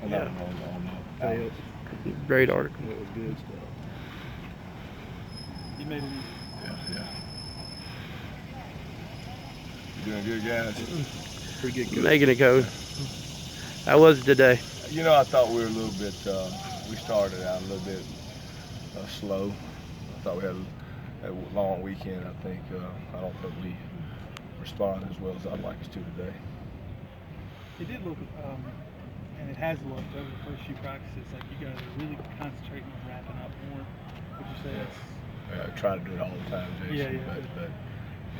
Yeah. Failed. Great article. It was good stuff. You made it easy. Yeah. You doing good, guys? Pretty good coach. Making it, Coach. How was it today? You know, I thought we were a little bit. We started out a little bit slow. I thought we had a long weekend. I don't think we responded as well as I'd like us to today. It did look, and it has looked over the first few practices like you guys are really concentrating on wrapping up more. Would you say that's? I try to do it all the time, Jason. Yeah.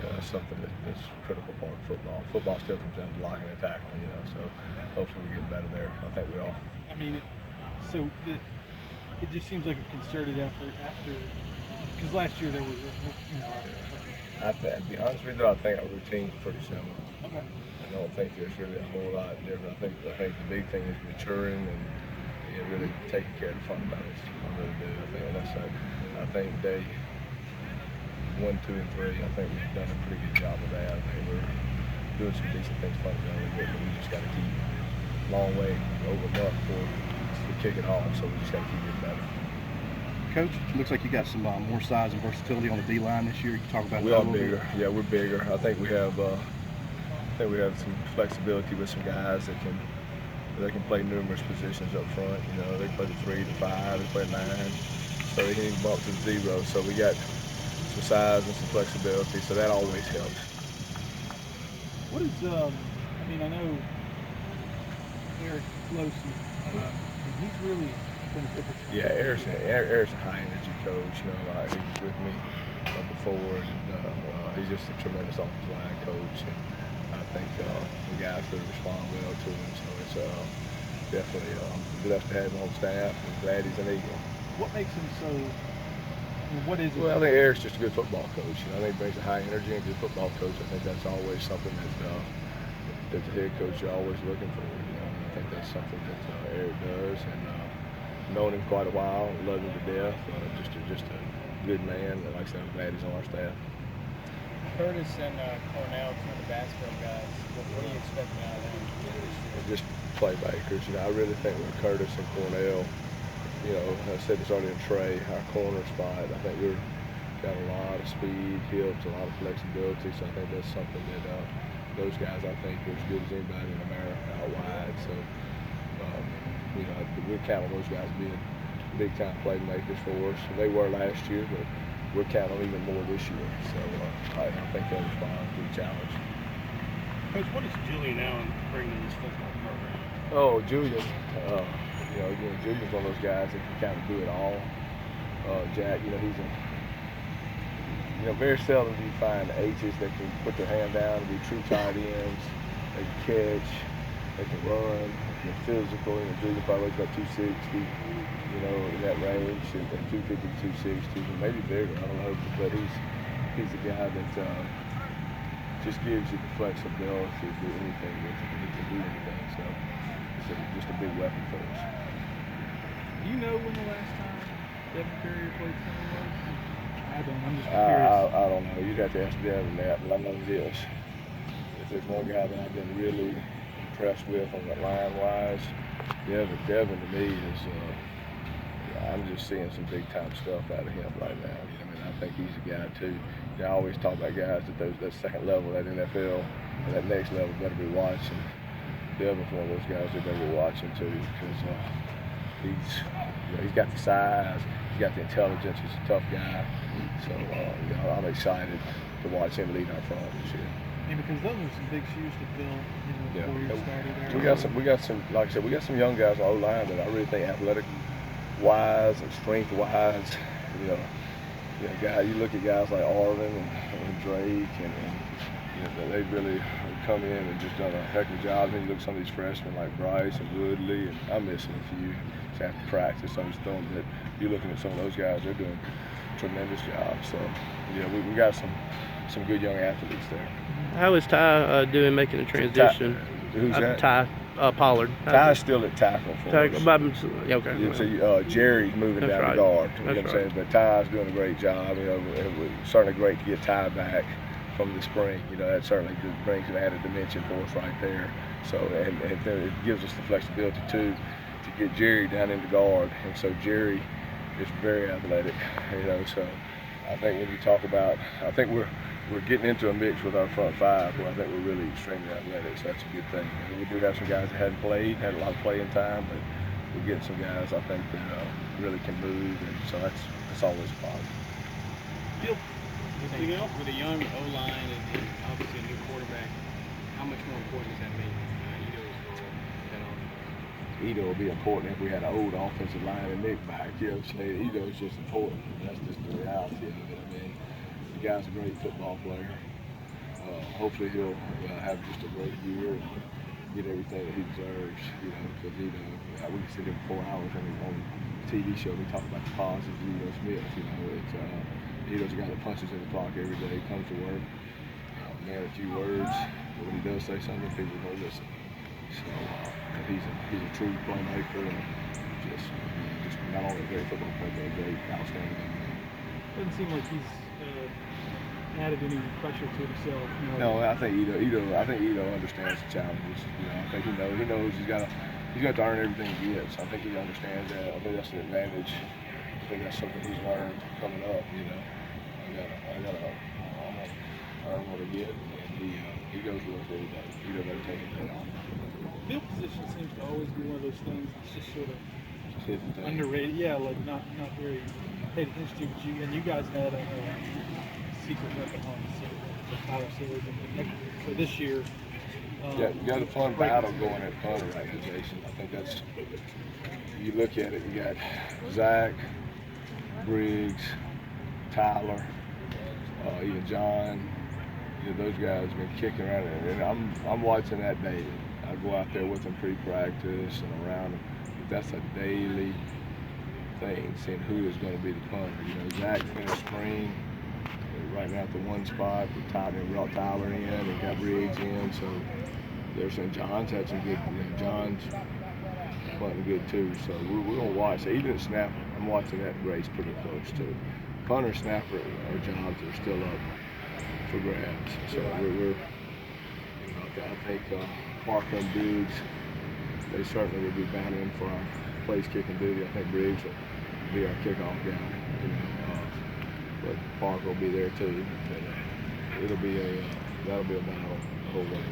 But that's something that's a critical part of football. Football still comes down to blocking and tackling, so hopefully we get better there. I think we all. I mean, it just seems like a concerted effort after, because last year there was, To be honest with you, I think our routine's pretty similar. Okay. I don't think there's really a whole lot different. I think the big thing is maturing and really taking care of the fundamentals. I really do. I think day 1, 2, and 3, I think we've done a pretty good job of that. I think we're doing some decent things fundamentally, but we just got to keep long way over a month before we kick it off. So we just got to keep getting better. Coach, looks like you got some more size and versatility on the D line this year. You talk about We that are a little bigger. bit. Yeah, we're bigger. I think we have some flexibility with some guys that can play numerous positions up front. They can play the 3, the 5, they play 9, so they can even bump to the 0. So we got some size and some flexibility, so that always helps. What is, I know Eric Losey, he's really been a difference. Yeah, Eric's a high energy coach. He was with me before, and he's just a tremendous offensive line coach. And I think the guys really respond well to him. So it's definitely blessed to have him on staff. I'm glad he's an Eagle. What makes him so? What is it? Well, I think Eric's just a good football coach. I think he brings a high energy and good football coach. I think that's always something that the head coach are always looking for. I think that's something that Eric does, and known him quite a while, love him to death. Just a good man. And like I said, I'm glad he's on our staff. Curtis and Cornell, two of the basketball guys. What are you expecting out of them this year? Just playmakers. I really think with Curtis and Cornell, I said this already in Trey, our corner spot. I think we've got a lot of speed, hips, a lot of flexibility. So I think that's something that those guys, I think, are as good as anybody in America out wide. So we're counting those guys being big-time playmakers for us. They were last year, but we're counting on even more this year. So I think they'll respond to the challenge. Coach, what does Julian Allen bring to this football program? Oh, Julian. Julian's one of those guys that can kind of do it all. Jack, he's very seldom do you find H's that can put their hand down and be true tight ends. They can catch, they can run, they're physical. Julian probably weighs about 260, in that range, and 250 to 260, maybe bigger, I don't know. But he's a guy that just gives you the flexibility to do anything with him. He can do anything, so it's just a big weapon for us. Do you know when the last time Devin Carrier played center was? I don't. I'm just curious. I don't know. You'd have to ask Devin that, but I know this. If there's one guy that I've been really impressed with on the line-wise, Devin to me is. I'm just seeing some big-time stuff out of him right now. I think he's a guy too. I always talk about guys that second level, that NFL, and that next level better be watching. Devin's one of those guys that better be watching too, because he's got the size, he's got the intelligence, he's a tough guy. So I'm excited to watch him lead our front this year. Yeah, because those are some big shoes to fill. Before you started there. We got some, like I said, we got some young guys on O-line that I really think athletic-wise and strength-wise, you look at guys like Arvin and Drake, and they really come in and just done a heck of a job. Then you look at some of these freshmen like Bryce and Woodley, and I'm missing a few. Just after practice, I'm just throwing. But you're looking at some of those guys; they're doing a tremendous job. So, we got some good young athletes there. How is Ty doing making the transition? Who's that? Ty Pollard. Ty's still at tackle for us. Okay. So Jerry's moving down the guard. You know what I'm saying? But Ty's doing a great job. It was certainly great to get Ty back from the spring. That certainly brings an added dimension for us right there. So and it gives us the flexibility too get Jerry down in the guard, and so Jerry is very athletic, you know. So I think when you talk about, I think we're getting into a mix with our front five where I think we're really extremely athletic, so that's a good thing. And we do have some guys that hadn't played, had a lot of playing time, but we're getting some guys I think that really can move, and so that's always a positive. With a young O-line and obviously a new quarterback, how much more important does that make Ito's role at all? Ito will be important if we had an old offensive line and Nick back. You know what I'm saying? Ito's just important. That's just the reality of it. I mean, the guy's a great football player. Hopefully he'll have just a great year and get everything that he deserves. You know, because Ito, we can sit here for 4 hours on a TV show. We talk about the positives of Ito Smith. You know, it's Ito's a guy that punches in the clock every day, comes to work. Man, a few words, but when he does say something, people don't listen. So he's a true playmaker and just not only a great football player, but a great, outstanding young man. Doesn't seem like he's added any pressure to himself. You know. No, I think Ito understands the challenges. You know, I think he knows he's got to earn everything he gets. I think he understands that. I think that's an advantage. I think that's something he's learned coming up. You know, I'm gonna earn what I get, and he goes with it every day. Ito never takes anything off. Field position seems to always be one of those things that's just sort of Just hit the thing. underrated. Yeah, like not very paid attention to. But you guys had a secret weapon on the Tyler Series, and for this year. Yeah, you got a fun battle going at punter right now, Jason. I think that's, you look at it, you got Zach, Briggs, Tyler, even John. You know, those guys have been kicking around, and I'm watching that daily. I go out there with them pre-practice and around them. That's a daily thing, seeing who is going to be the punter. You know, Zach finished spring right now at the one spot. We brought Tyler in and got Briggs in, so they're saying John's had some good. You know, John's punting good too. So we're gonna watch. So even at snapper, I'm watching that race pretty close too. Punter, snapper, our jobs are still up for grabs. So we're you know, I think Parker and Briggs, they certainly will be battling for our place kicking duty. I think Briggs will be our kickoff guy. You know, but Parker will be there too. But, that'll be a battle the whole way.